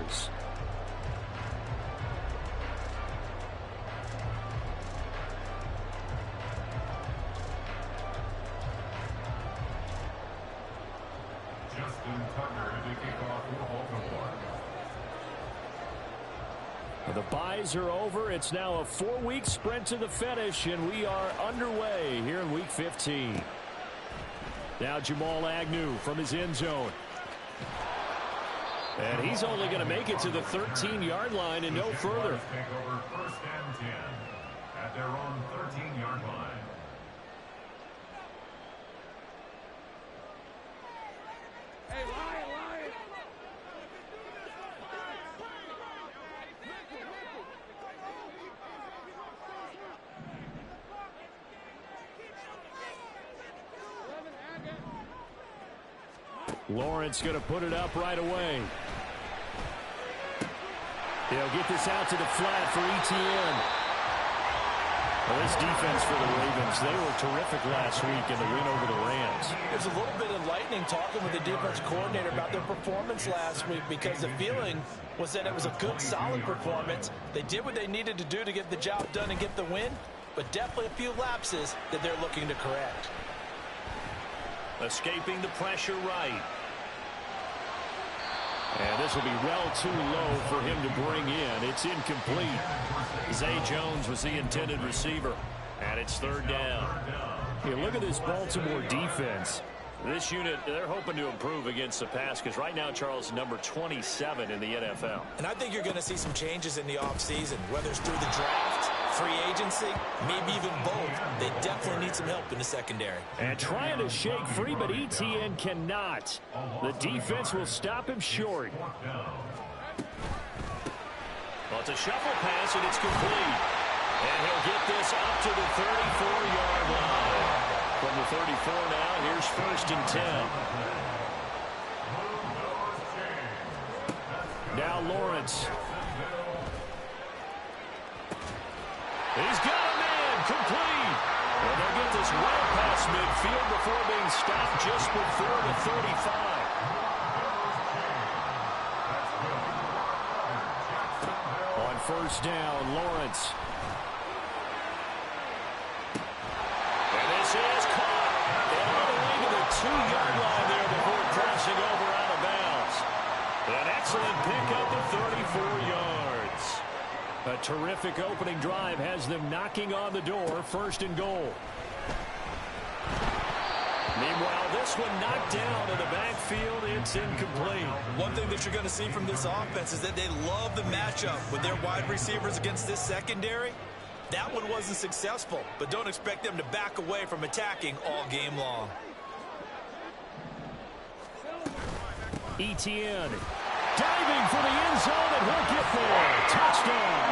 Jaguars. The byes are over. It's now a 4-week sprint to the finish, and we are underway here in Week 15. Now Jamal Agnew from his end zone. And he's only going to make it to the 13-yard line and no further. Take over 1st and 10 at their own 13-yard line. Lawrence going to put it up right away. They'll get this out to the flat for ETN. Well, this defense for the Ravens, they were terrific last week in the win over the Rams. There's a little bit of lightning talking with the defense coordinator about their performance last week, because the feeling was that it was a good, solid performance. They did what they needed to do to get the job done and get the win, but definitely a few lapses that they're looking to correct. Escaping the pressure right. And this will be well too low for him to bring in. It's incomplete. Zay Jones was the intended receiver. And it's 3rd down. Hey, look at this Baltimore defense. This unit, they're hoping to improve against the pass, because right now, Charles, number 27 in the NFL. And I think you're going to see some changes in the offseason, whether it's through the draft, free agency, maybe even both. They definitely need some help in the secondary. And trying to shake free, but ETN cannot. The defense will stop him short. Well, it's a shuffle pass, and it's complete. And he'll get this up to the 34-yard line. From the 34 now, here's 1st and 10. Now Lawrence. He's got a man, complete. And they'll get this well past midfield before being stopped just before the 35. On 1st down, Lawrence. And this is caught. And all the way to the 2-yard line there before crossing over out of bounds. An excellent pickup of 34 yards. A terrific opening drive has them knocking on the door. 1st and goal. Meanwhile, this one knocked down in the backfield. It's incomplete. One thing that you're going to see from this offense is that they love the matchup with their wide receivers against this secondary. That one wasn't successful, but don't expect them to back away from attacking all game long. ETN diving for the end zone, and he'll get there. Touchdown.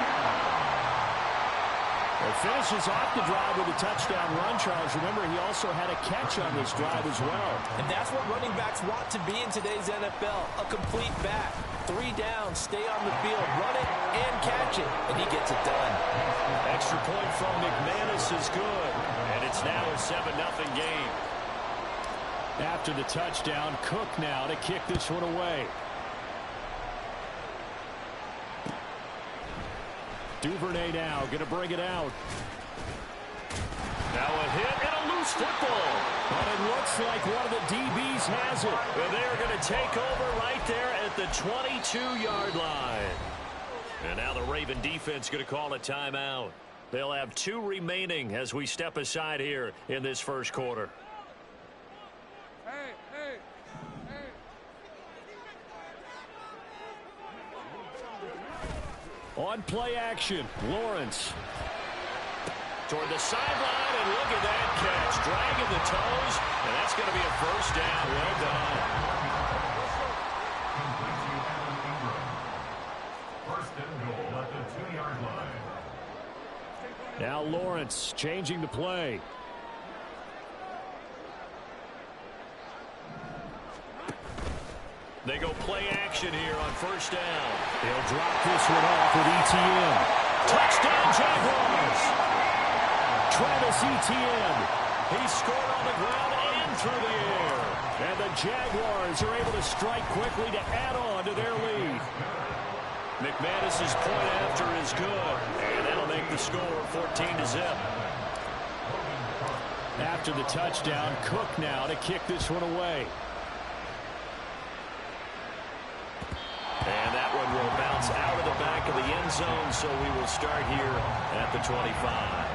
It finishes off the drive with a touchdown run, Charles. Remember, he also had a catch on this drive as well. And that's what running backs want to be in today's NFL, a complete back. 3 downs, stay on the field, run it, and catch it, and he gets it done. Extra point from McManus is good, and it's now a 7-0 game. After the touchdown, Cook now to kick this one away. Duvernay now going to bring it out. Now a hit and a loose football. But it looks like one of the DBs has it. And they're going to take over right there at the 22-yard line. And now the Raven defense going to call a timeout. They'll have 2 remaining as we step aside here in this 1st quarter. On play action, Lawrence. Toward the sideline, and look at that catch. Dragging the toes, and that's going to be a 1st down. Well done. 1st and goal at the 2-yard line. Now Lawrence changing the play. They go play action here on 1st down. They'll drop this one off with ETN. Touchdown, Jaguars! Travis Etienne. He scored on the ground and through the air. And the Jaguars are able to strike quickly to add on to their lead. McManus's point after is good, and that'll make the score 14-0. After the touchdown, Cook now to kick this one away. And that one will bounce out of the back of the end zone, so we will start here at the 25.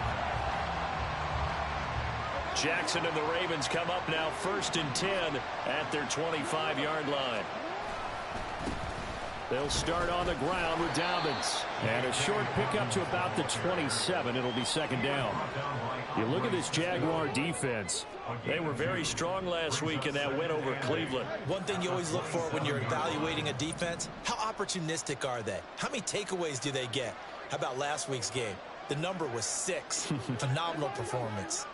Jackson and the Ravens come up now 1st and 10 at their 25-yard line. They'll start on the ground with Dobbins. And a short pickup to about the 27. It'll be 2nd down. You look at this Jaguar defense. They were very strong last week in that win over Cleveland. One thing you always look for when you're evaluating a defense, how opportunistic are they? How many takeaways do they get? How about last week's game? The number was 6. Phenomenal performance.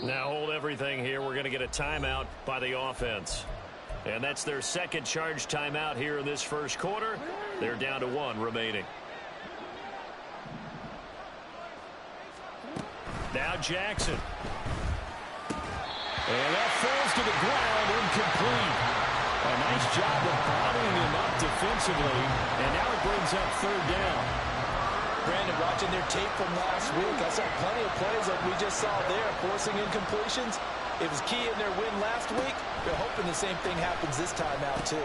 Now hold everything here. We're going to get a timeout by the offense. And that's their second charge timeout here in this first quarter. They're down to 1 remaining. Now Jackson. And that falls to the ground, incomplete. A nice job of bottling him up defensively. And now it brings up 3rd down. Brandon, watching their tape from last week, I saw plenty of plays like we just saw there, forcing incompletions. It was key in their win last week. They're hoping the same thing happens this time out, too.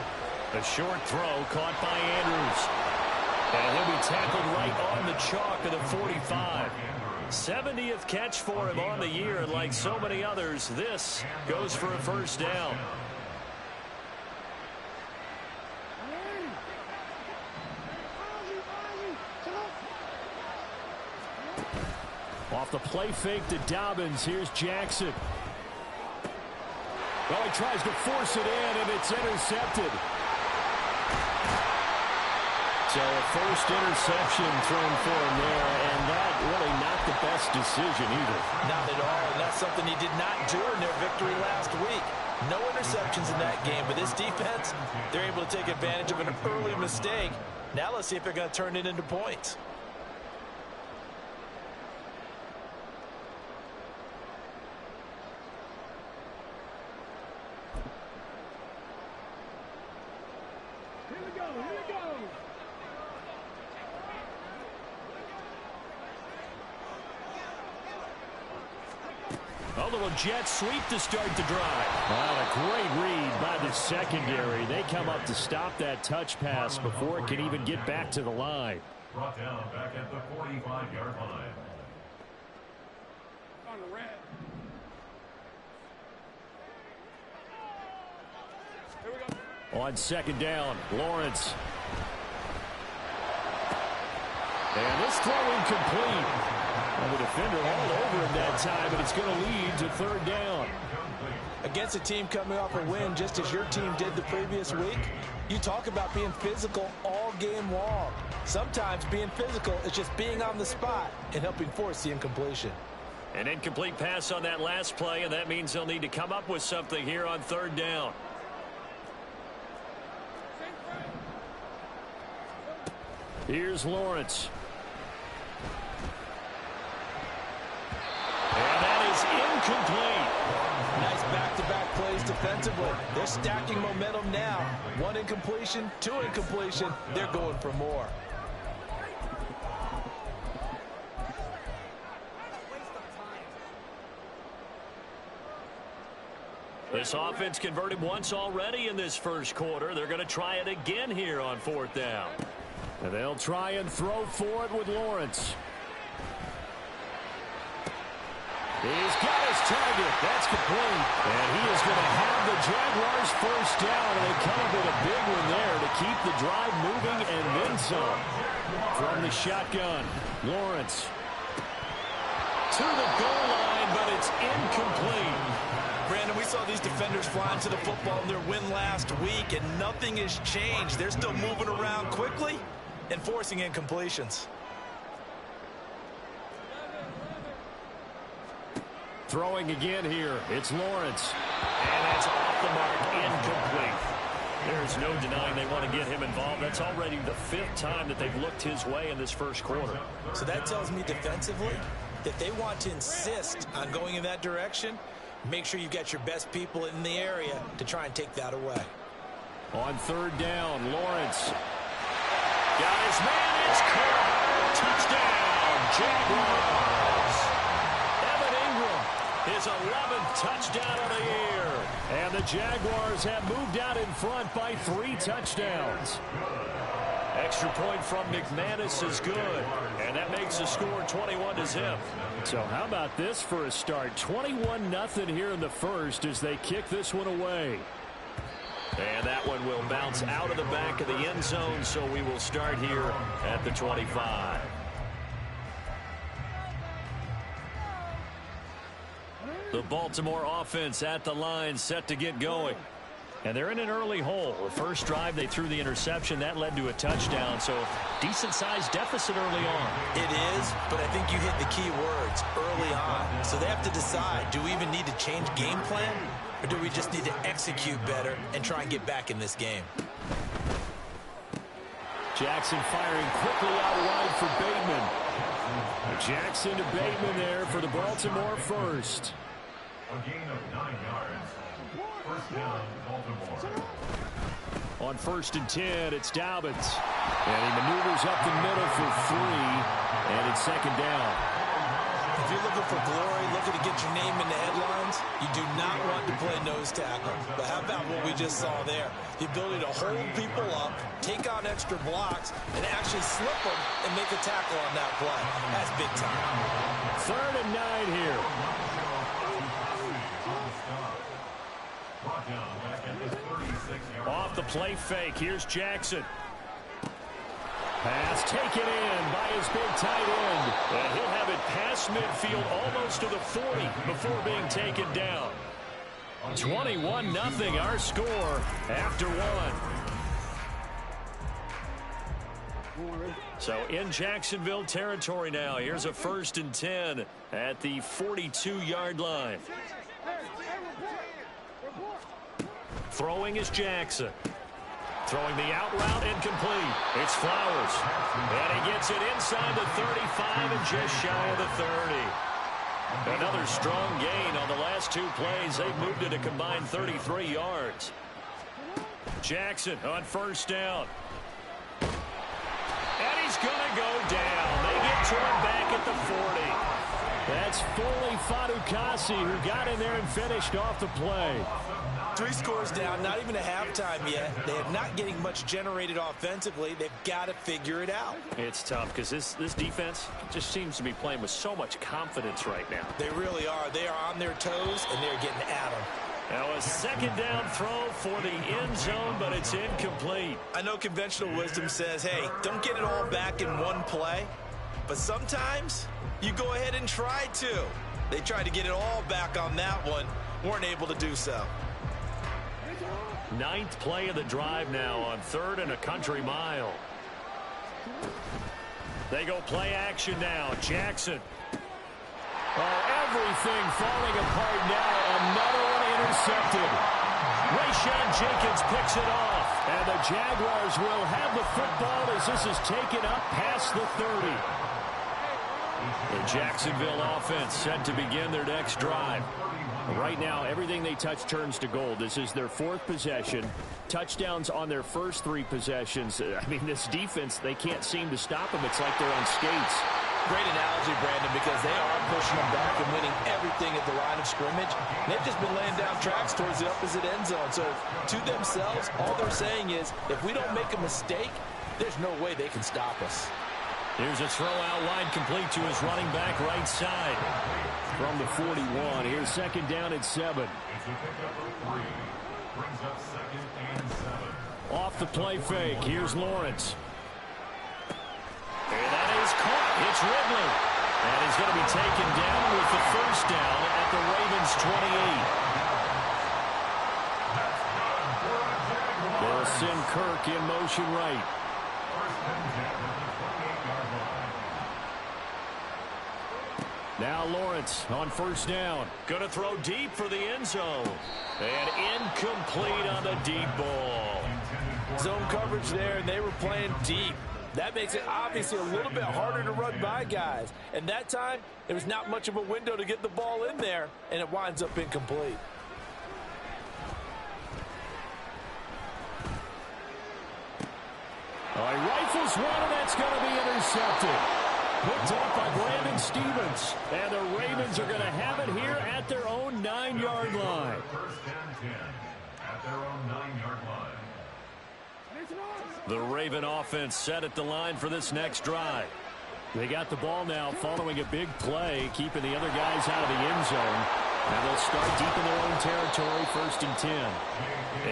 A short throw caught by Andrews. And he'll be tackled right on the chalk of the 45. 70th catch for him on the year, and like so many others, this goes for a 1st down. Off the play fake to Dobbins. Here's Jackson. Well, he tries to force it in, and it's intercepted. So a first interception thrown for him there, and that really not the best decision either. Not at all, and that's something he did not do in their victory last week. No interceptions in that game, but this defense, they're able to take advantage of an early mistake. Now let's see if they're going to turn it into points. A little jet sweep to start the drive. Well, a great read by the secondary. They come up to stop that touch pass before it can even get back to the line. Brought down back at the 45-yard line. On the red. Here we go. On 2nd down, Lawrence. And this throw incomplete. And the defender all over him that time, but it's going to lead to 3rd down. Against a team coming off a win just as your team did the previous week, you talk about being physical all game long. Sometimes being physical is just being on the spot and helping force the incompletion. An incomplete pass on that last play, and that means they'll need to come up with something here on 3rd down. Here's Lawrence. And that is incomplete. Nice back-to-back plays defensively. They're stacking momentum now. 1 incompletion, 2 incompletion. They're going for more. This offense converted once already in this first quarter. They're going to try it again here on 4th down. And they'll try and throw for it with Lawrence. He's got his target. That's complete. And he is going to have the Jaguars 1st down. And they come up with a big one there to keep the drive moving and then some. From the shotgun, Lawrence. To the goal line, but it's incomplete. Brandon, we saw these defenders flying to the football in their win last week, and nothing has changed. They're still moving around quickly and forcing incompletions. Throwing again here. It's Lawrence. And that's off the mark, incomplete. There's no denying they want to get him involved. That's already the 5th time that they've looked his way in this first quarter. So that tells me defensively that they want to insist on going in that direction. Make sure you've got your best people in the area to try and take that away. On third down, Lawrence. Got his man, it's caught. Touchdown, Jaguars. Evan Ingram, his 11th touchdown of the year. And the Jaguars have moved out in front by 3 touchdowns. Extra point from McManus is good. And that makes the score 21-0. So how about this for a start? 21-0 here in the first as they kick this one away. And that one will bounce out of the back of the end zone, so we will start here at the 25. The Baltimore offense at the line, set to get going. And they're in an early hole. The first drive, they threw the interception. That led to a touchdown, so decent-sized deficit early on. It is, but I think you hit the key words, early on. So they have to decide, do we even need to change game plan? Or do we just need to execute better and try and get back in this game? Jackson firing quickly out wide for Bateman. Jackson to Bateman there for the Baltimore first. A gain of 9 yards. First down, Baltimore. On 1st and 10, it's Dobbins. And he maneuvers up the middle for 3. And it's 2nd down. If you're looking for glory, looking to get your name in the headlines, you do not want to play nose tackle. But how about what we just saw there? The ability to hold people up, take on extra blocks, and actually slip them and make a tackle on that play. That's big time. 3rd and 9 here. Off the play fake, here's Jackson. Pass taken in by his big tight end. And he'll have it past midfield almost to the 40 before being taken down. 21-0 our score after 1. So in Jacksonville territory now. Here's a 1st and 10 at the 42-yard line. Throwing is Jackson. Throwing the out route incomplete. It's Flowers. And he gets it inside the 35 and just shy of the 30. Another strong gain on the last 2 plays. They've moved it a combined 33 yards. Jackson on 1st down. And he's going to go down. They get to him back at the 40. That's Foley Fadukasi who got in there and finished off the play. 3 scores down, not even a halftime yet. They are not getting much generated offensively. They've got to figure it out. It's tough because this defense just seems to be playing with so much confidence right now. They really are. They are on their toes, and they're getting at them. Now a 2nd down throw for the end zone, but it's incomplete. I know conventional wisdom says, hey, don't get it all back in one play. But sometimes you go ahead and try to. They tried to get it all back on that one. Weren't able to do so. 9th play of the drive now on 3rd and a country mile. They go play action now. Jackson. Oh, everything falling apart now. Another one intercepted. Rayshawn Jenkins picks it off. And the Jaguars will have the football as this is taken up past the 30. The Jacksonville offense set to begin their next drive. Right now, everything they touch turns to gold. This is their 4th possession. Touchdowns on their first 3 possessions. I mean, this defense, they can't seem to stop them. It's like they're on skates. Great analogy, Brandon, because they are pushing them back and winning everything at the line of scrimmage. And they've just been laying down tracks towards the opposite end zone. So to themselves, all they're saying is, if we don't make a mistake, there's no way they can stop us. Here's a throw out wide complete to his running back right side. From the 41, here's 2nd down and 7. Off the play fake, here's Lawrence. And that is caught. It's Ridley. And he's going to be taken down with the 1st down at the Ravens' 28. They'll send Kirk in motion right. Now Lawrence on 1st down. Going to throw deep for the end zone. And incomplete on the deep ball. Zone coverage there, and they were playing deep. That makes it obviously a little bit harder to run by guys. And that time, there was not much of a window to get the ball in there, and it winds up incomplete. Oh, he rifles one, and that's going to be intercepted. Picked up by Brandon Stevens. And the Ravens are going to have it here at their own 9-yard line. First and 10 at their own 9-yard line. The Raven offense set at the line for this next drive. They got the ball now following a big play, keeping the other guys out of the end zone. And they'll start deep in their own territory, 1st and 10.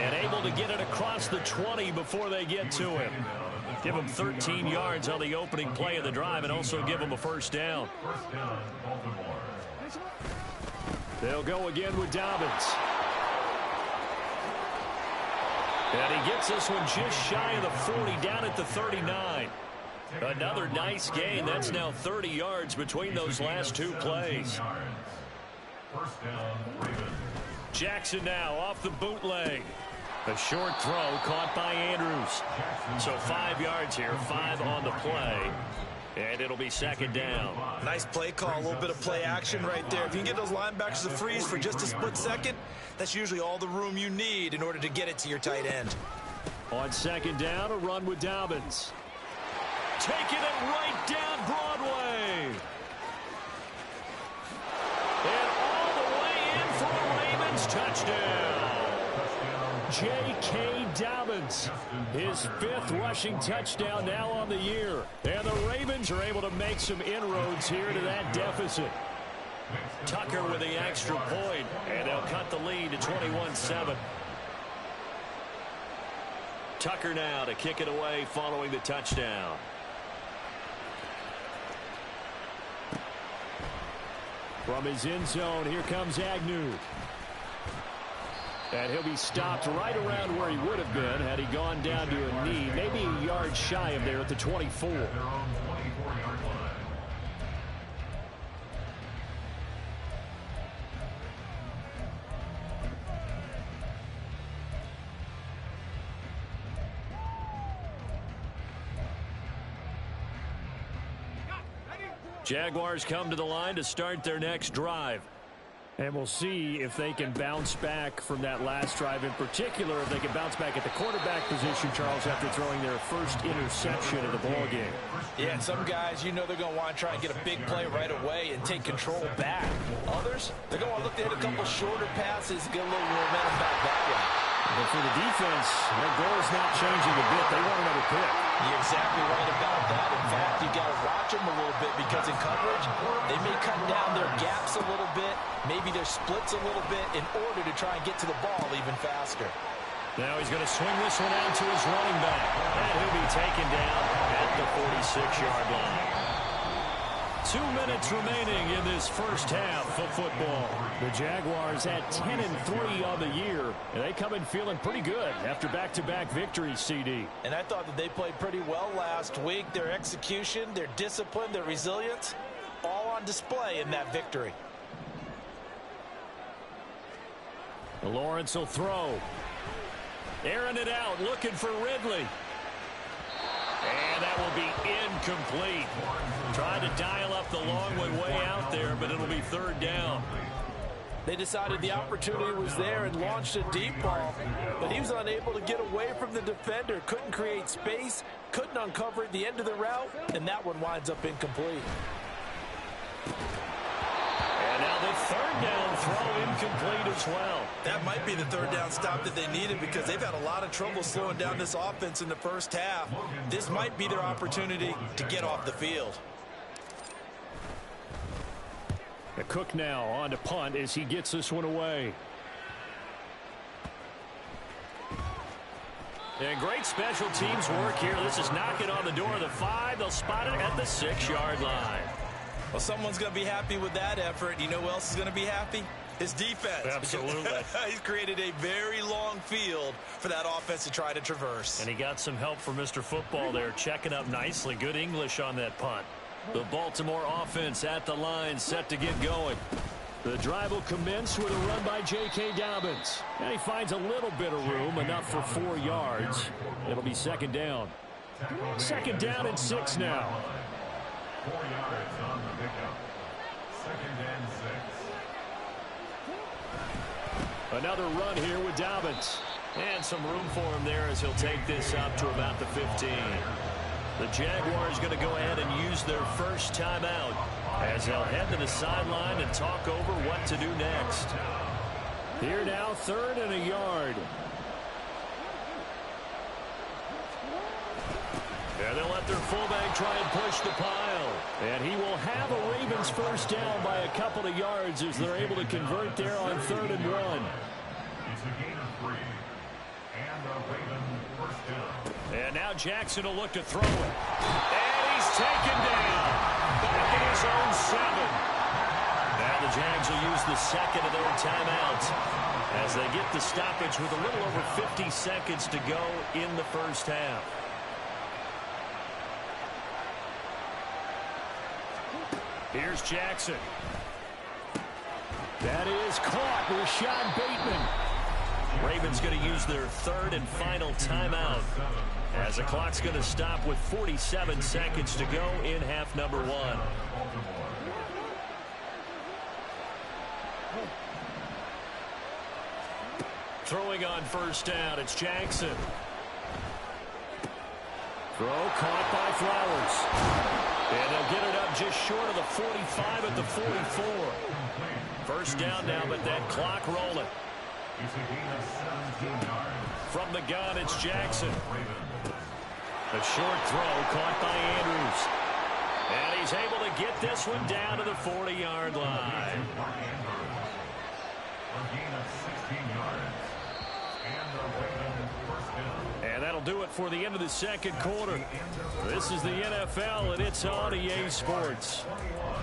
And able to get it across the 20 before they get to it. Give them 13 yards on the opening play of the drive and also give them a first down. First down, Baltimore. They'll go again with Dobbins. And he gets this one just shy of the 40, down at the 39. Another nice gain. That's now 30 yards between those last two plays. First down, Ravens. Jackson now off the bootleg. A short throw caught by Andrews. So 5 yards here, 5 on the play. And it'll be second down. Nice play call, a little bit of play action right there. If you can get those linebackers to freeze for just a split second, that's usually all the room you need in order to get it to your tight end. On second down, a run with Dobbins. Taking it right down Broadway. And all the way in for a Ravens touchdown. J.K. Dobbins, his 5th rushing touchdown now on the year. And the Ravens are able to make some inroads here to that deficit. Tucker with the extra point, and they'll cut the lead to 21-7. Tucker now to kick it away following the touchdown. From his end zone, here comes Agnew. And he'll be stopped right around where he would have been had he gone down to a knee, maybe a yard shy of there at the 24. Their own 24-yard line. Jaguars come to the line to start their next drive. And we'll see if they can bounce back from that last drive. In particular, if they can bounce back at the quarterback position, Charles, after throwing their first interception of the ballgame. Yeah, and some guys, you know they're going to want to try and get a big play right away and take control back. Others, they're going to want to look to hit a couple shorter passes, get a little momentum back that way. But for the defense, their goal is not changing a bit. They want another pick. You're exactly right about that. In fact, you got to watch them a little bit because in coverage, they may cut down their gaps a little bit, maybe their splits a little bit in order to try and get to the ball even faster. Now he's going to swing this one out to his running back. And he'll be taken down at the 46-yard line. 2 minutes remaining in this first half of football. The Jaguars at 10-3 on the year, and they come in feeling pretty good after back-to-back victories, CD. And I thought that they played pretty well last week. Their execution, their discipline, their resilience, all on display in that victory. Lawrence will throw. Airing it out, looking for Ridley. And that will be incomplete. Trying to dial up the long one way out there, but it'll be third down. They decided the opportunity was there and launched a deep ball, but he was unable to get away from the defender, couldn't create space, couldn't uncover at the end of the route, and that one winds up incomplete. And now the third down throw incomplete as well. That might be the third down stop that they needed because they've had a lot of trouble slowing down this offense in the first half. This might be their opportunity to get off the field. Cook now on to punt as he gets this one away. And great special teams work here. This is knocking on the door of the 5. They'll spot it at the 6-yard line. Well, someone's going to be happy with that effort. You know who else is going to be happy? His defense. Absolutely. He's created a very long field for that offense to try to traverse. And he got some help from Mr. Football there, checking up nicely. Good English on that punt. The Baltimore offense at the line, set to get going. The drive will commence with a run by J.K. Dobbins. And he finds a little bit of room, enough for 4 yards. It'll be second down. Second down and 6 now. 4 yards on the pickup. Second and 6. Another run here with Dobbins. And some room for him there as he'll take this up to about the 15. The Jaguars going to go ahead and use their first timeout as they'll head to the sideline and talk over what to do next. Here now, 3rd and a yard. And they'll let their fullback try and push the pile. And he will have a Ravens first down by a couple of yards as they're able to convert there on 3rd and 1. It's a gain of 3. And a Raven first down. And now Jackson will look to throw it. And he's taken down. Back in his own 7. Now the Jags will use the second of their timeouts as they get the stoppage with a little over 50 seconds to go in the first half. Here's Jackson. That is caught. Rashad Bateman. Ravens going to use their 3rd and final timeout as the clock's going to stop with 47 seconds to go in half number 1. Throwing on first down, it's Jackson. Throw caught by Flowers. And they'll get it up just short of the 45 at the 44. First down now, but that clock rolling. It's a gain of 17 yards. From the gun, it's Jackson. A short throw caught by Andrews. And he's able to get this one down to the 40-yard line. A gain of 16 yards. And a Raven first down. And that'll do it for the end of the second quarter. This is the NFL, and it's on EA Sports. 21.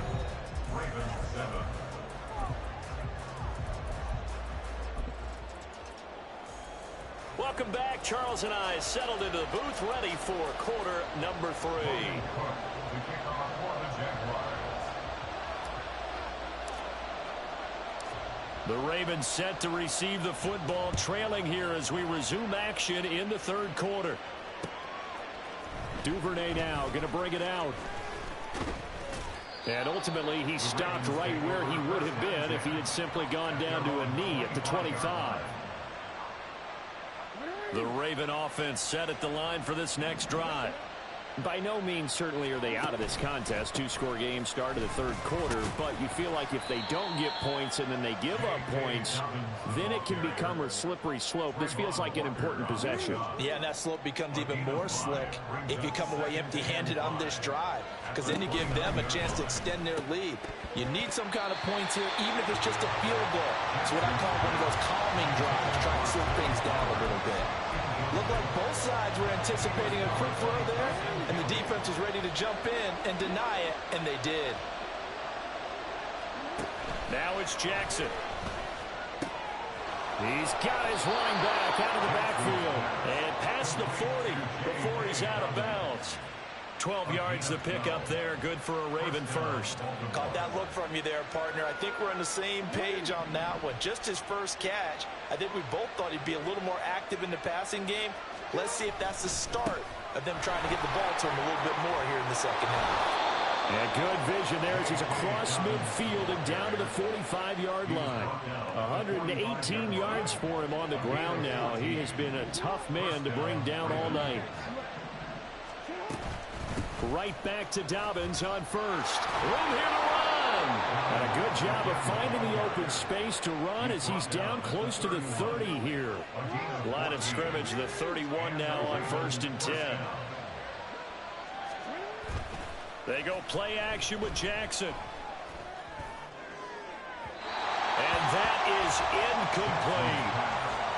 Ravens 7. Welcome back. Charles and I settled into the booth, ready for quarter number 3. To kick off for the Jaguars. The Ravens set to receive the football, trailing here as we resume action in the 3rd quarter. Duvernay now going to bring it out. And ultimately, he stopped right where he would have been if he had simply gone down to a knee at the 25. The Raven offense set at the line for this next drive. By no means certainly are they out of this contest. 2-score game start of the 3rd quarter, but you feel like if they don't get points and then they give up points, then it can become a slippery slope. This feels like an important possession. Yeah, and that slope becomes even more slick if you come away empty-handed on this drive, because then you give them a chance to extend their lead. You need some kind of points here, even if it's just a field goal. It's what I call one of those calming drives, trying to slow things down a little bit. Looked like both sides were anticipating a quick throw there, and the defense was ready to jump in and deny it, and they did. Now it's Jackson. He's got his running back out of the backfield. And past the 40 before he's out of bounds. 12 yards to pick up there. Good for a Raven first. Caught that look from you there, partner. I think we're on the same page on that one. Just his first catch. I think we both thought he'd be a little more active in the passing game. Let's see if that's the start of them trying to get the ball to him a little bit more here in the second half. And good vision there as he's across midfield and down to the 45-yard line. 118 yards for him on the ground now. He has been a tough man to bring down all night. Right back to Dobbins on first. Room here to run. And a good job of finding the open space to run as he's down close to the 30 here. Line of scrimmage, the 31 now on 1st and 10. They go play action with Jackson. And that is incomplete.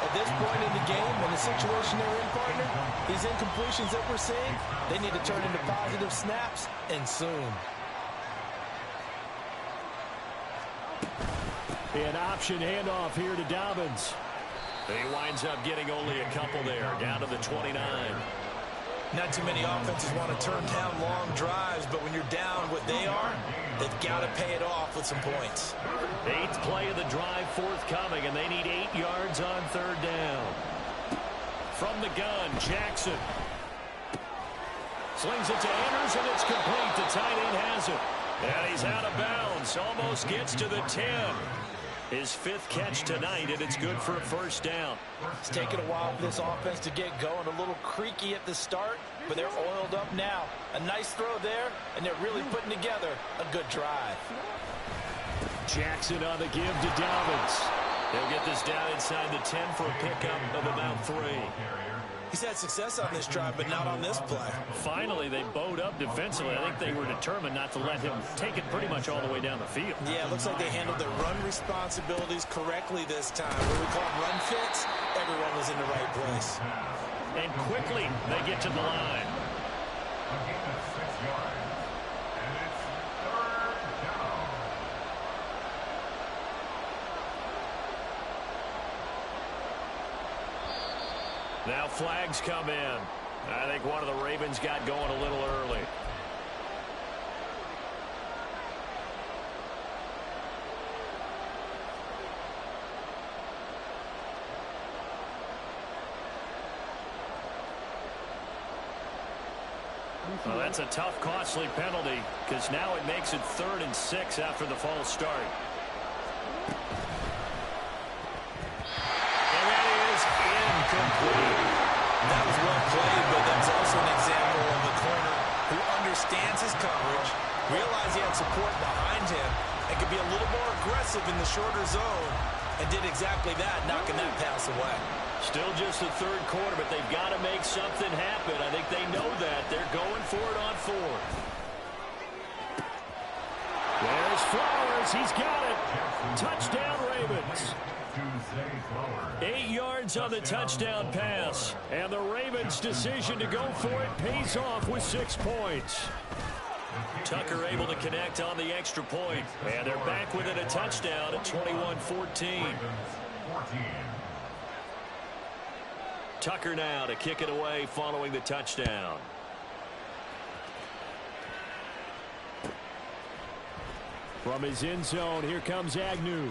At this point in the game, in the situation they're in, partner, these incompletions that we're seeing, they need to turn into positive snaps, and soon. An option handoff here to Dobbins. He winds up getting only a couple there, down to the 29. Not too many offenses want to turn down long drives, but when you're down what they are, they've got to pay it off with some points. 8th play of the drive forthcoming, and they need 8 yards on 3rd down. From the gun, Jackson. Slings it to Andrews, and it's complete. The tight end has it. And he's out of bounds. Almost gets to the 10. His 5th catch tonight, and it's good for a first down. It's taken a while for this offense to get going. A little creaky at the start, but they're oiled up now. A nice throw there, and they're really putting together a good drive. Jackson on the give to Dobbins. They'll get this down inside the 10 for a pickup of about 3. He's had success on this drive, but not on this play. Finally, they bowed up defensively. I think they were determined not to let him take it pretty much all the way down the field. Yeah, it looks like they handled their run responsibilities correctly this time. What we call run fits, everyone was in the right place. And quickly, they get to the line. A gain of 6 yards. And it's 3rd down. Now flags come in. I think one of the Ravens got going a little early. Well, that's a tough, costly penalty because now it makes it 3rd and 6 after the false start. And that is incomplete. That was well played, but that's also an example of a corner who understands his coverage, realized he had support behind him, and could be a little more aggressive in the shorter zone, and did exactly that, knocking that pass away. Still just the 3rd quarter, but they've got to make something happen. I think they know that. They're going for it on 4th. There's Flowers. He's got it. Touchdown, Ravens. 8 yards on the touchdown pass. And the Ravens' decision to go for it pays off with 6 points. Tucker able to connect on the extra point. And they're back within a touchdown at 21-14. Tucker now to kick it away following the touchdown. From his end zone, here comes Agnew.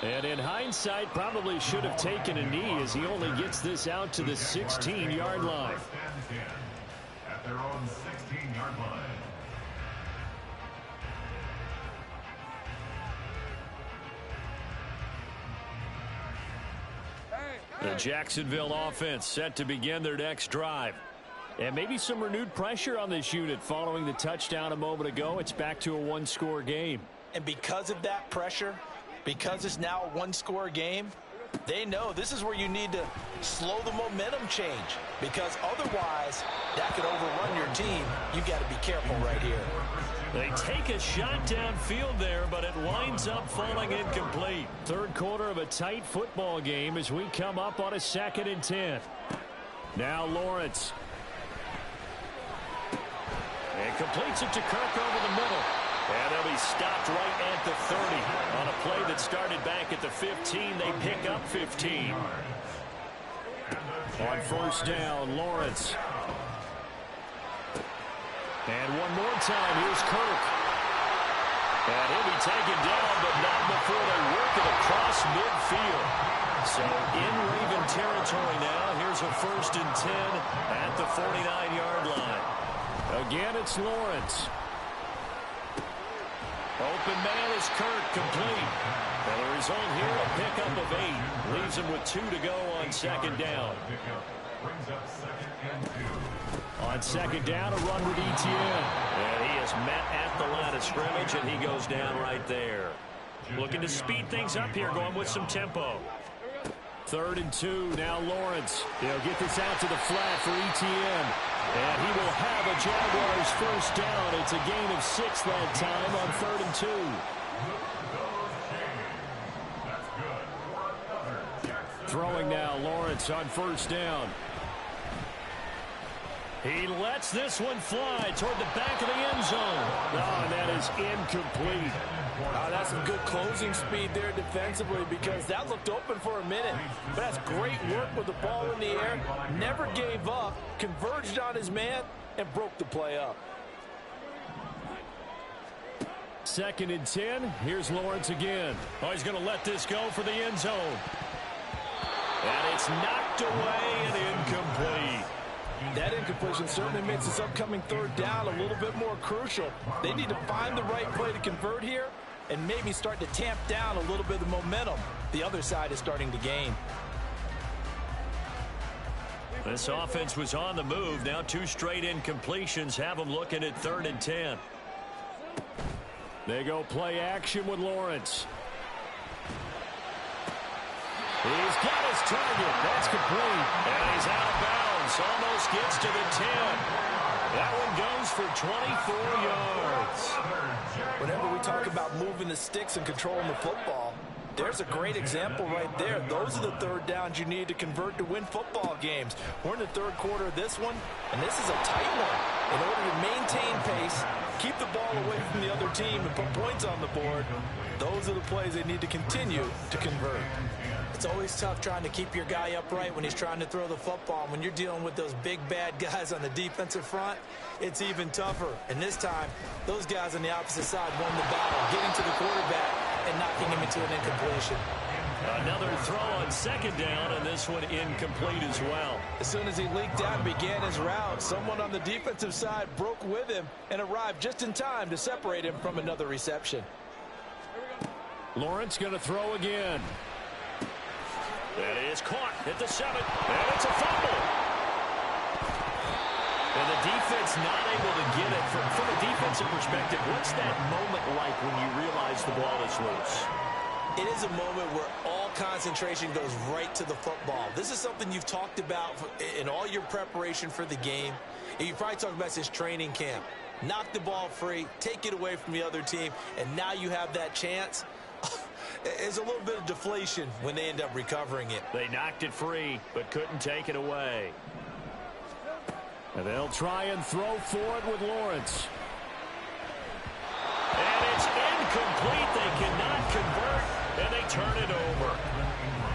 And in hindsight, probably should have taken a knee as he only gets this out to the 16-yard line. At their own 16-yard line. The Jacksonville offense set to begin their next drive. And maybe some renewed pressure on this unit following the touchdown a moment ago. It's back to a 1-score game. And because of that pressure, because it's now a 1-score game, they know this is where you need to slow the momentum change, because otherwise that could overrun your team. You've got to be careful right here. They take a shot downfield there, but it winds up falling incomplete. 3rd quarter of a tight football game as we come up on a 2nd and 10. Now Lawrence. And completes it to Kirk over the middle. And they'll be stopped right at the 30. On a play that started back at the 15, they pick up 15. On 1st down, Lawrence. And one more time, here's Kirk. And he'll be taken down, but not before they work it across midfield. So in Raven territory now, here's a 1st and 10 at the 49-yard line. Again, it's Lawrence. Open man is Kirk, complete. And the result here, a pickup of 8. Leaves him with 2 to go on 2nd down. Brings up 2nd and 2. On 2nd down, a run with Etienne. And he is met at the line of scrimmage, and he goes down right there. Looking to speed things up here, going with some tempo. 3rd and 2, now Lawrence. They'll get this out to the flat for Etienne. And he will have a Jaguars 1st down. It's a gain of 6 that time on 3rd and 2. Throwing now, Lawrence on 1st down. He lets this one fly toward the back of the end zone. Oh, and that is incomplete. That's some good closing speed there defensively, because that looked open for a minute. But that's great work with the ball in the air. Never gave up, converged on his man, and broke the play up. 2nd and 10. Here's Lawrence again. Oh, he's going to let this go for the end zone. And it's knocked away and incomplete. That incompletion certainly makes this upcoming 3rd down a little bit more crucial. They need to find the right play to convert here, and maybe start to tamp down a little bit of the momentum the other side is starting to gain. This offense was on the move. Now 2 straight incompletions have them looking at 3rd and 10. They go play action with Lawrence. He's got his target. That's complete. And he's out of bounds. Almost gets to the 10. That one goes for 24 yards. Whenever we talk about moving the sticks and controlling the football, there's a great example right there. Those are the 3rd downs you need to convert to win football games. We're in the 3rd quarter of this one, and this is a tight one. In order to maintain pace, keep the ball away from the other team, and put points on the board, those are the plays they need to continue to convert. It's always tough trying to keep your guy upright when he's trying to throw the football. When you're dealing with those big, bad guys on the defensive front, it's even tougher. And this time, those guys on the opposite side won the battle, getting to the quarterback and knocking him into an incompletion. Another throw on 2nd down, and this one incomplete as well. As soon as he leaked out and began his route, someone on the defensive side broke with him and arrived just in time to separate him from another reception. Lawrence going to throw again. That is caught at the 7, and it's a fumble. And the defense not able to get it. From a defensive perspective, what's that moment like when you realize the ball is loose? It is a moment where all concentration goes right to the football. This is something you've talked about in all your preparation for the game. And you probably talked about since training camp. Knock the ball free, take it away from the other team, and now you have that chance. There's a little bit of deflation when they end up recovering it. They knocked it free, but couldn't take it away. And they'll try and throw for it with Lawrence. And it's incomplete. They cannot convert, and they turn it over.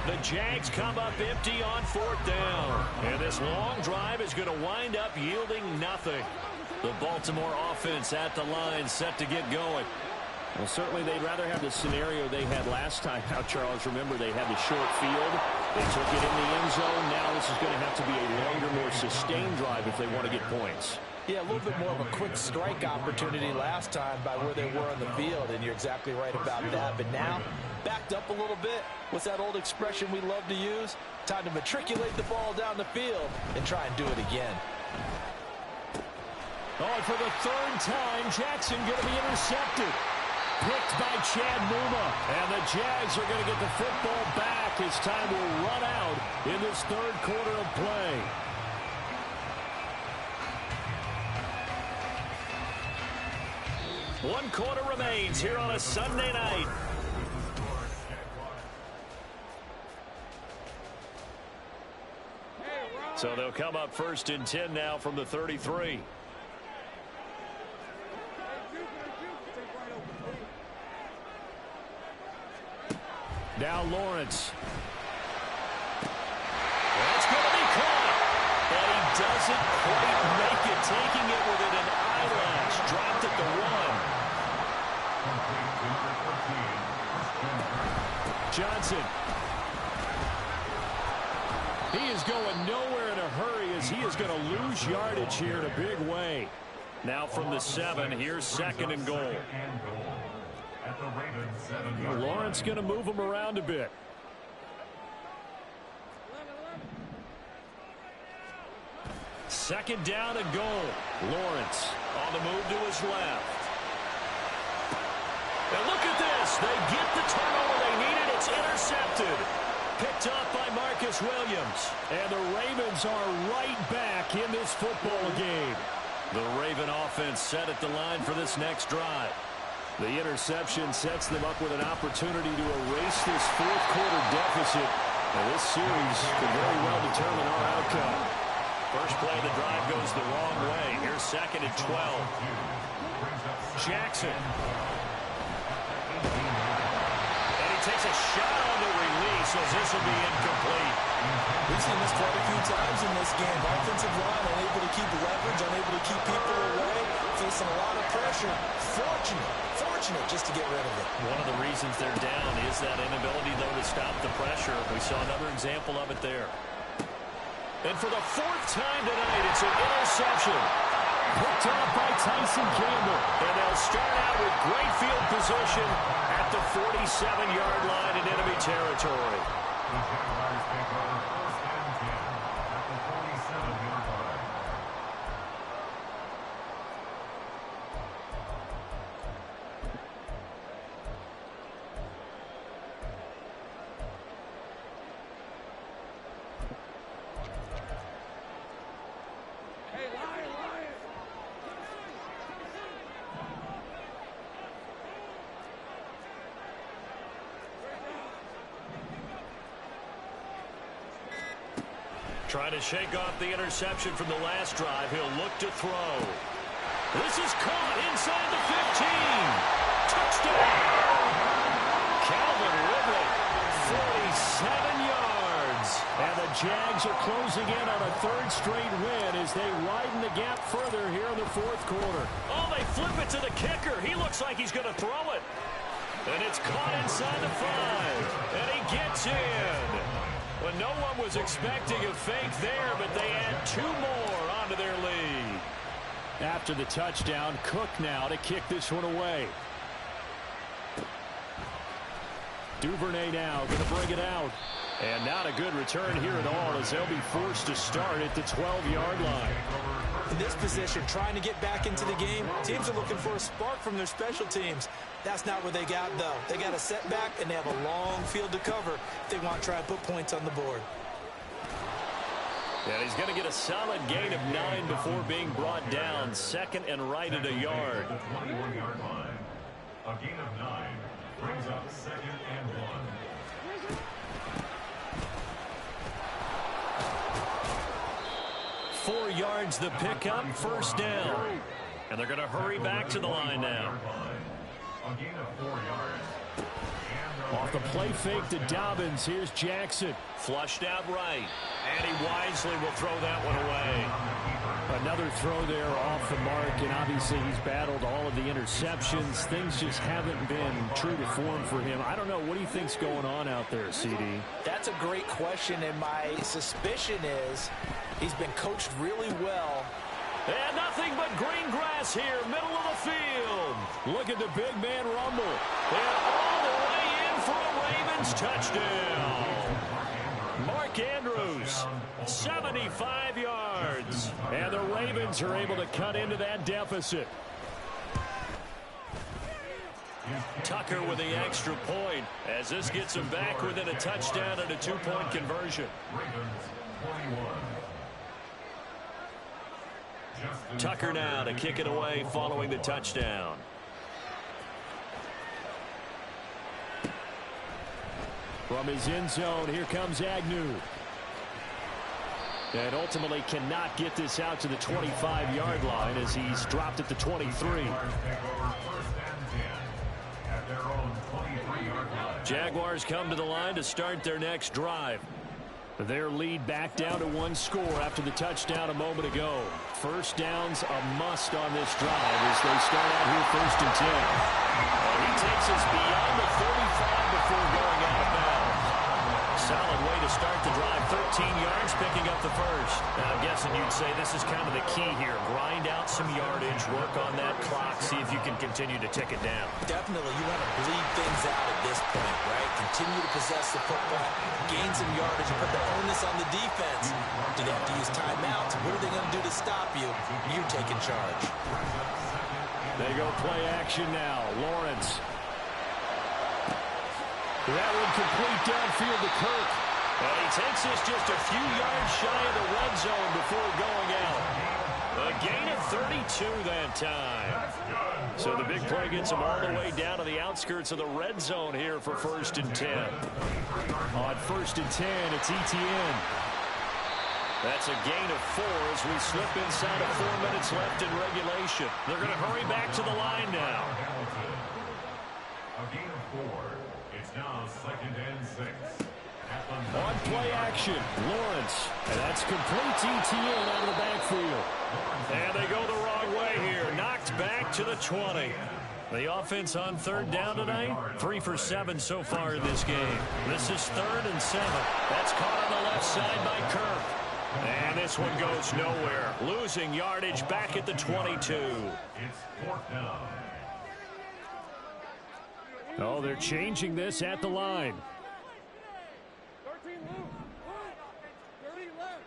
The Jags come up empty on 4th down. And this long drive is going to wind up yielding nothing. The Baltimore offense at the line set to get going. Well, certainly they'd rather have the scenario they had last time. Now, Charles, remember they had the short field. They took it in the end zone. Now this is going to have to be a longer, more sustained drive if they want to get points. Yeah, a little bit more of a quick strike opportunity last time by where they were on the field, and you're exactly right about that. But now, backed up a little bit. What's that old expression we love to use? Time to matriculate the ball down the field and try and do it again. Oh, and for the 3rd time, Jackson going to be intercepted. Picked by Chad Muma. And the Jags are going to get the football back as time will run out in this 3rd quarter of play. One quarter remains here on a Sunday night. So they'll come up 1st and 10 now from the 33. Now Lawrence. That's going to be caught. And he doesn't quite make it. Taking it within an eyelash. Dropped at the 1. Johnson. He is going nowhere in a hurry as he is going to lose yardage here in a big way. Now from the 7, here's 2nd and goal. Lawrence going to move him around a bit. Second down and goal. Lawrence on the move to his left. And look at this. They get the turnover they needed. It's intercepted. Picked up by Marcus Williams. And the Ravens are right back in this football game. The Raven offense set at the line for this next drive. The interception sets them up with an opportunity to erase this 4th quarter deficit. And this series could very well determine our outcome. First play of the drive goes the wrong way. Here's 2nd and 12. Jackson. And he takes a shot on the release as this will be incomplete. We've seen this quite a few times in this game. Offensive line unable to keep leverage, unable to keep people away, facing a lot of pressure. Fortunate just to get rid of it. One of the reasons they're down is that inability, though, to stop the pressure. We saw another example of it there. And for the 4th time tonight, it's an interception. picked off by Tyson Campbell. And they'll start out with great field position at the 47-yard line in enemy territory. The Jaguars take over first and 10 at the 47-yard line. Trying to shake off the interception from the last drive. He'll look to throw. This is caught inside the 15. Touchdown. Calvin Ridley, 47 yards. And the Jags are closing in on a third straight win as they widen the gap further here in the fourth quarter. Oh, they flip it to the kicker. He looks like he's going to throw it. And it's caught inside the 5. And he gets in. Well, no one was expecting a fake there, but they add 2 more onto their lead. After the touchdown, Cook now to kick this one away. Duvernay now going to bring it out. And not a good return here at all as they'll be forced to start at the 12-yard line. In this position, trying to get back into the game, teams are looking for a spark from their special teams. That's not what they got, though. They got a setback, and they have a long field to cover if they want to try and put points on the board. And he's going to get a solid gain of 9 before being brought down. Second and right at a yard. The 21-yard line. A gain of 9 brings up second and 1. 4 yards the pickup, first down. And they're going to hurry back to the line now. A gain of 4 yards. Off the play fake to Dobbins. Here's Jackson. Flushed out right. And he wisely will throw that one away. Another throw there off the mark. And obviously he's battled all of the interceptions. Things just haven't been true to form for him. I don't know. What do you think's going on out there, CD? That's a great question. And my suspicion is he's been coached really well. And nothing but green grass here, middle of the field. Look at the big man rumble. And all the way in for a Ravens touchdown. Mark Andrews, 75 yards. And the Ravens are able to cut into that deficit. Tucker with the extra point as this gets him back within a touchdown and a 2-point conversion. Tucker now to kick it away following the touchdown. From his end zone, here comes Agnew. And ultimately cannot get this out to the 25-yard line as he's dropped at the 23. Jaguars come to the line to start their next drive. Their lead back down to 1 score after the touchdown a moment ago. First down's a must on this drive as they start out here first and 10. And he takes us beyond the 35 before going out of bounds. Solid way to start the drive. 13 yards, picking up the first. Now, I'm guessing you'd say this is kind of the key here. Grind out some yardage, work on that clock, see if you can continue to tick it down. Definitely, you want to bleed things out at this point, right? Continue to possess the football, gain some yardage, and put the onus on the defense. Do they have to use timeouts? What are they going to do to stop you? You taking charge. They go play action now. Lawrence. That one complete downfield to Kirk. And he takes this just a few yards shy of the red zone before going out. A gain of 32 that time. So the big play gets him all the way down to the outskirts of the red zone here for first and 10. On first and 10, it's Etienne. That's a gain of 4 as we slip inside of 4 minutes left in regulation. They're going to hurry back to the line now. A gain of 4. It's now second and 6. On play action, Lawrence. And that's complete to Etienne out of the backfield. And they go the wrong way here. Knocked back to the 20. The offense on third down tonight, 3 for 7 so far in this game. This is 3rd and 7. That's caught on the left side by Kirk. And this one goes nowhere. Losing yardage back at the 22. It's 4th down. Oh, they're changing this at the line. 13 left. 30 left.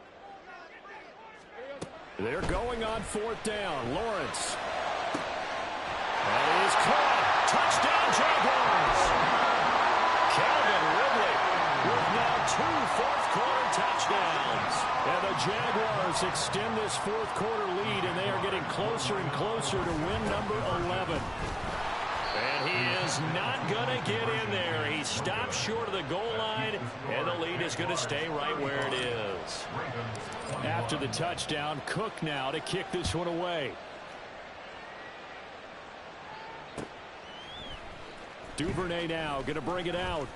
They're going on 4th down. Lawrence. That is caught. Touchdown, Jaguars. Calvin Ridley with now 2 fourth-quarter touchdowns. And the Jaguars extend this fourth-quarter lead, and they are getting closer and closer to win number 11. And he is not going to get in there. He stops short of the goal line, and the lead is going to stay right where it is. After the touchdown, Cook now to kick this one away. Duvernay now going to bring it out.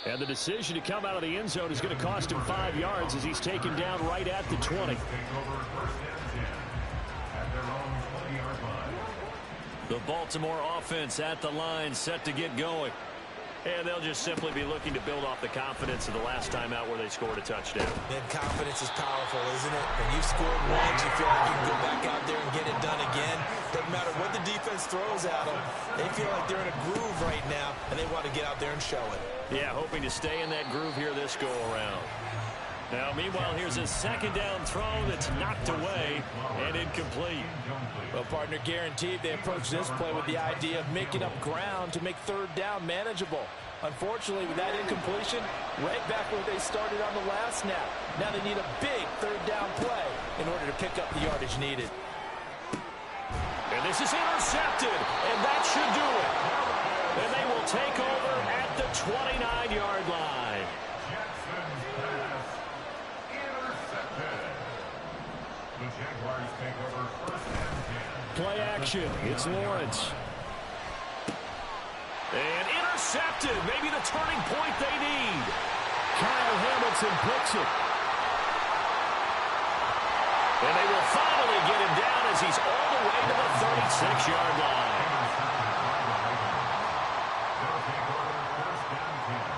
And the decision to come out of the end zone is going to cost him 5 yards as he's taken down right at the 20. The Baltimore offense at the line, set to get going. And they'll just simply be looking to build off the confidence of the last time out where they scored a touchdown. And confidence is powerful, isn't it? When you've scored once, you feel like you can go back out there and get it done again. Doesn't matter what the defense throws at them. They feel like they're in a groove right now, and they want to get out there and show it. Yeah, hoping to stay in that groove here this go-around. Now, meanwhile, here's a second down throw that's knocked away and incomplete. Well, partner, guaranteed they approach this play with the idea of making up ground to make 3rd down manageable. Unfortunately, with that incompletion, right back where they started on the last snap. Now they need a big 3rd down play in order to pick up the yardage needed. And this is intercepted, and that should do it. And they will take over at the 29-yard line. The Jaguars take over 1st and 10. Play action. It's Lawrence. And intercepted. Maybe the turning point they need. Kyle Hamilton picks it. And they will finally get him down as he's all the way to the 36-yard line. They'll take over 1st and 10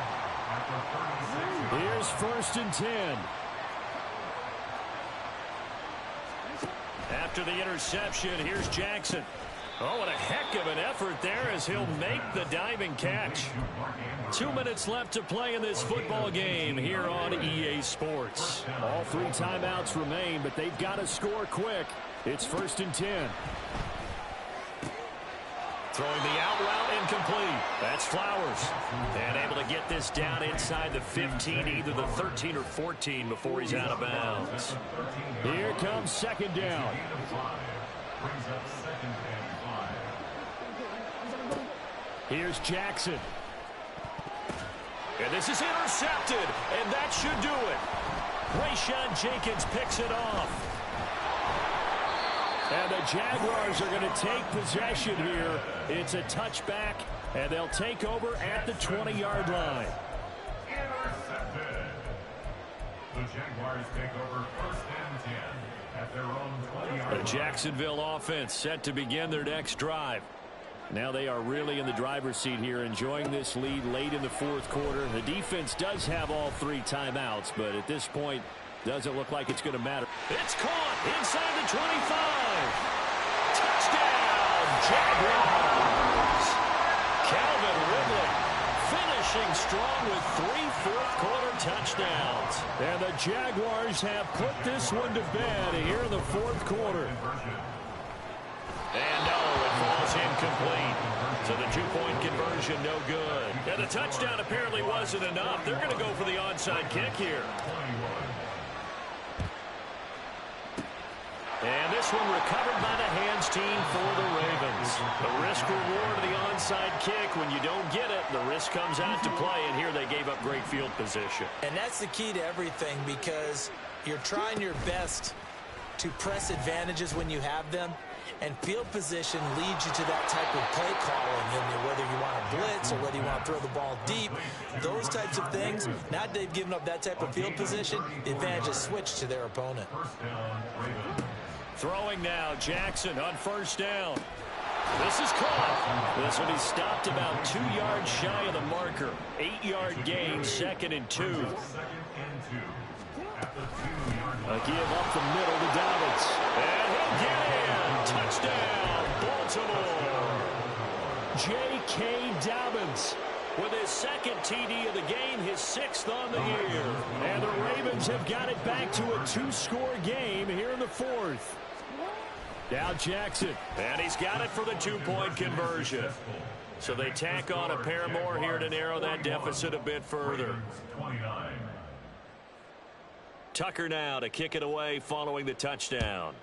at the 36. Here's 1st and 10. After the interception, here's Jackson. Oh, what a heck of an effort there as he'll make the diving catch. 2 minutes left to play in this football game here on EA Sports. All 3 timeouts remain, but they've got to score quick. It's 1st and 10. Throwing the out route incomplete. That's Flowers. And able to get this down inside the 15, either the 13 or 14 before he's out of bounds. Here comes 2nd down. Brings up 2nd and 5. Here's Jackson. And this is intercepted, and that should do it. Rayshawn Jenkins picks it off. And the Jaguars are going to take possession here. It's a touchback, and they'll take over at the 20-yard line. Intercepted. The Jaguars take over 1st and 10 at their own 20-yard line. The Jacksonville offense set to begin their next drive. Now they are really in the driver's seat here, enjoying this lead late in the 4th quarter. The defense does have all 3 timeouts, but at this point, doesn't look like it's going to matter. It's caught inside the 25. Touchdown, Jaguars. Calvin Ridley finishing strong with 3 fourth-quarter touchdowns. And the Jaguars have put this one to bed here in the 4th quarter. And no, it falls incomplete. So the 2-point conversion, no good. And the touchdown apparently wasn't enough. They're going to go for the onside kick here. And this one recovered by the hands team for the Ravens. The risk-reward of the onside kick. When you don't get it, the risk comes out to play, and here they gave up great field position. And that's the key to everything, because you're trying your best to press advantages when you have them, and field position leads you to that type of play calling. And whether you want to blitz or whether you want to throw the ball deep, those types of things, now that they've given up that type of field position, the advantage is switched to their opponent. Throwing now, Jackson on 1st down. This is caught. This one is stopped about 2 yards shy of the marker. 8-yard gain, 2nd and 2. A give up the middle to Dobbins. And he'll get in. Touchdown, Baltimore. J.K. Dobbins with his second TD of the game, his 6th on the year. And the Ravens have got it back to a 2-score game here in the 4th. Now Jackson. And he's got it for the 2-point conversion. So they tack on a pair more here to narrow that deficit a bit further. Tucker now to kick it away following the touchdown.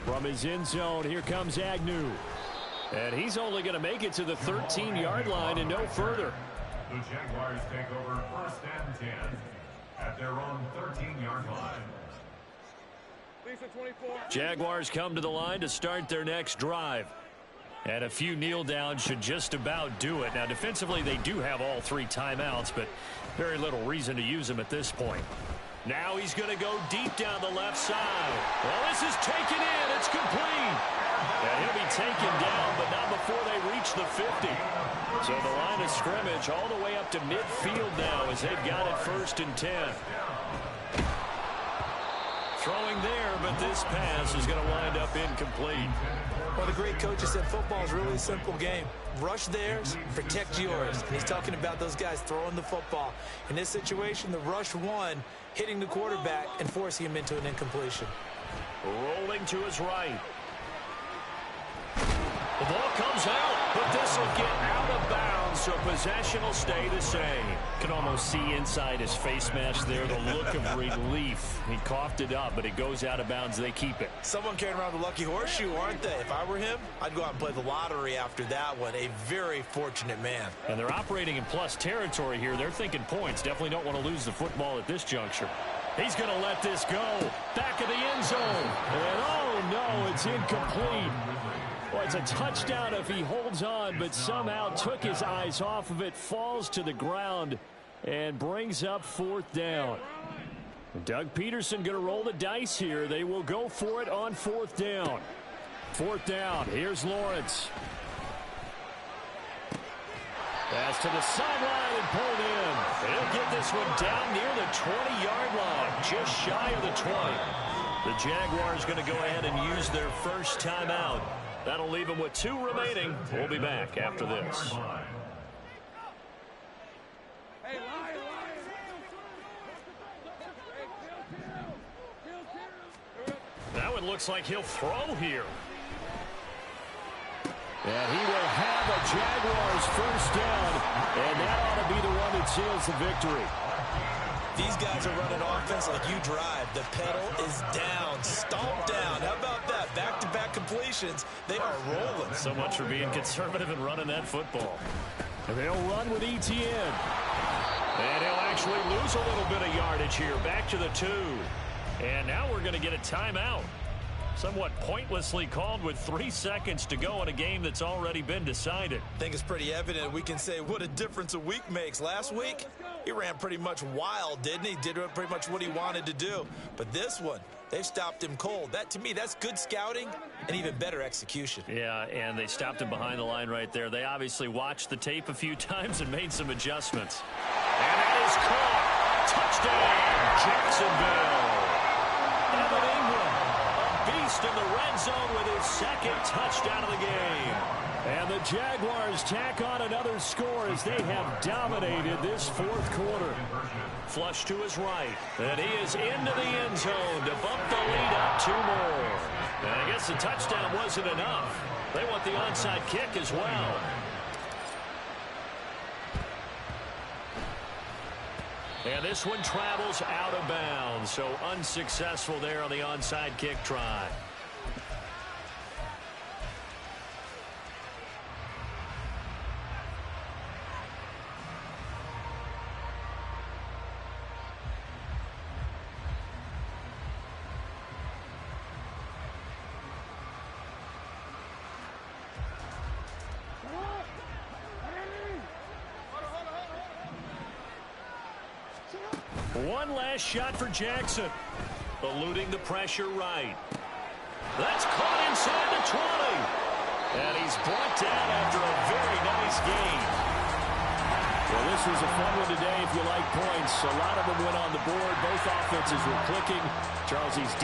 From his end zone, here comes Agnew. And he's only going to make it to the 13-yard line and no further. The Jaguars take over 1st and 10 at their own 13-yard line. Jaguars come to the line to start their next drive. And a few kneel downs should just about do it. Now, defensively, they do have all 3 timeouts, but very little reason to use them at this point. Now he's going to go deep down the left side. Well, this is taken in. It's complete. And he'll be taken down, but not before they reach the 50. So the line of scrimmage all the way up to midfield now as they've got it 1st and 10. Throwing there, but this pass is going to wind up incomplete. Well, the great coaches said football is really a simple game. Rush theirs, protect yours. And he's talking about those guys throwing the football. In this situation, the rush one, hitting the quarterback and forcing him into an incompletion. Rolling to his right. The ball comes out, but this will get out of bounds, so possession will stay the same. Can almost see inside his face mask there the look of relief. He coughed it up, but it goes out of bounds. They keep it. Someone carrying around the lucky horseshoe, aren't they? If I were him, I'd go out and play the lottery after that one. A very fortunate man. And they're operating in plus territory here. They're thinking points. Definitely don't want to lose the football at this juncture. He's going to let this go. Back of the end zone. And oh no, it's incomplete. Well, it's a touchdown if he holds on, but somehow took his eyes off of it, falls to the ground, and brings up 4th down. Doug Peterson going to roll the dice here. They will go for it on 4th down. 4th down. Here's Lawrence. Pass to the sideline and pulled in. He'll get this one down near the 20-yard line, just shy of the 20. The Jaguars going to go ahead and use their first timeout. That'll leave them with 2 remaining. We'll be back after this. Now it looks like he'll throw here. And he will have a Jaguars first down, and that ought to be the one that seals the victory. These guys are running offense like you drive. The pedal is down, stomped down. How about that? Back-to-back completions. They are rolling. So much for being conservative and running that football. And they'll run with Etienne. And he'll actually lose a little bit of yardage here. Back to the 2. And now we're going to get a timeout. Somewhat pointlessly called with 3 seconds to go in a game that's already been decided. I think it's pretty evident. We can say what a difference a week makes. Last week, he ran pretty much wild, didn't he? Did pretty much what he wanted to do. But this one, they've stopped him cold. That, to me, that's good scouting and even better execution. Yeah, and they stopped him behind the line right there. They obviously watched the tape a few times and made some adjustments. And that is caught. Touchdown, Jacksonville. Evan Ingram, a beast in the red zone with his 2nd touchdown of the game. And the Jaguars tack on another score as they have dominated this 4th quarter. Flush to his right. And he is into the end zone to bump the lead up 2 more. And I guess the touchdown wasn't enough. They want the onside kick as well. And this one travels out of bounds, so unsuccessful there on the onside kick try. One last shot for Jackson. Eluding the pressure right. That's caught inside the 20. And he's brought down after a very nice gain. Well, this was a fun one today if you like points. A lot of them went on the board. Both offenses were clicking. Charles, these